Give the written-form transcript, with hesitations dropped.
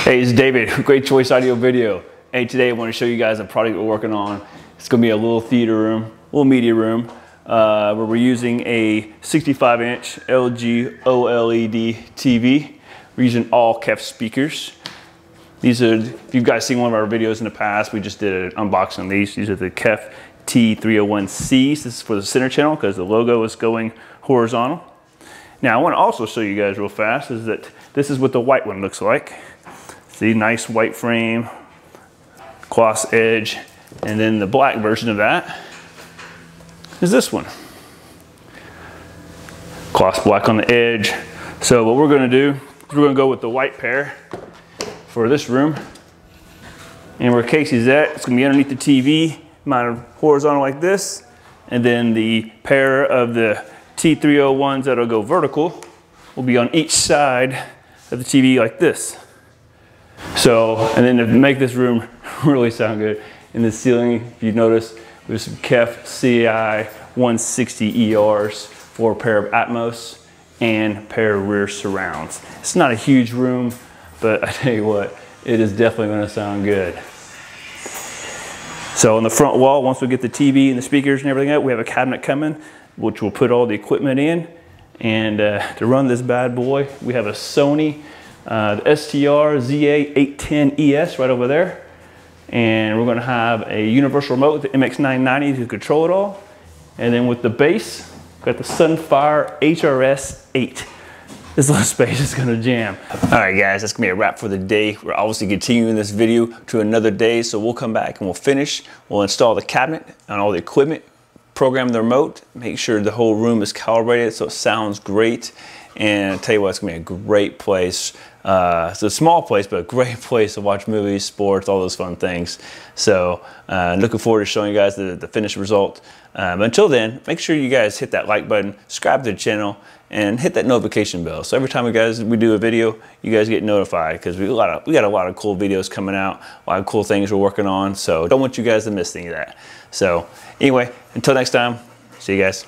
Hey, it's David, Great Choice Audio Video. Hey, today I want to show you guys a product we're working on. It's going to be a little theater room, a little media room, where we're using a 65-inch LG OLED TV. We're using all KEF speakers. These are, if you guys seen one of our videos in the past, we just did an unboxing of these. These are the KEF T301Cs. This is for the center channel because the logo is going horizontal. Now I want to also show you guys real fast is that this is what the white one looks like. See, nice white frame, gloss edge, and then the black version of that is this one. Gloss black on the edge. So what we're going to do is we're going to go with the white pair for this room. And where Casey's at, it's going to be underneath the TV, mounted horizontal like this. And then the pair of the T301s that'll go vertical will be on each side of the TV like this. So, and then to make this room really sound good, in the ceiling, if you notice, there's some KEF CI 160 ERs for a pair of Atmos and a pair of rear surrounds. It's not a huge room, but I tell you what, it is definitely going to sound good. So on the front wall, once we get the TV and the speakers and everything out, we have a cabinet coming, which we'll put all the equipment in. And to run this bad boy, we have a Sony the STR ZA810ES right over there. And we're going to have a universal remote, the MX990 to control it all. And then with the bass, we've got the Sunfire HRS8. This little space is going to jam. All right, guys, that's going to be a wrap for the day. We're obviously continuing this video to another day, so we'll come back and we'll finish. We'll install the cabinet and all the equipment, program the remote, make sure the whole room is calibrated so it sounds great. And I'll tell you what, it's going to be a great place. It's a small place, but a great place to watch movies, sports, all those fun things. So looking forward to showing you guys the finished result. Until then, make sure you guys hit that like button, subscribe to the channel, and hit that notification bell. So every time we do a video, you guys get notified because we got a lot of cool videos coming out, a lot of cool things we're working on. So don't want you guys to miss any of that. So anyway, until next time, see you guys.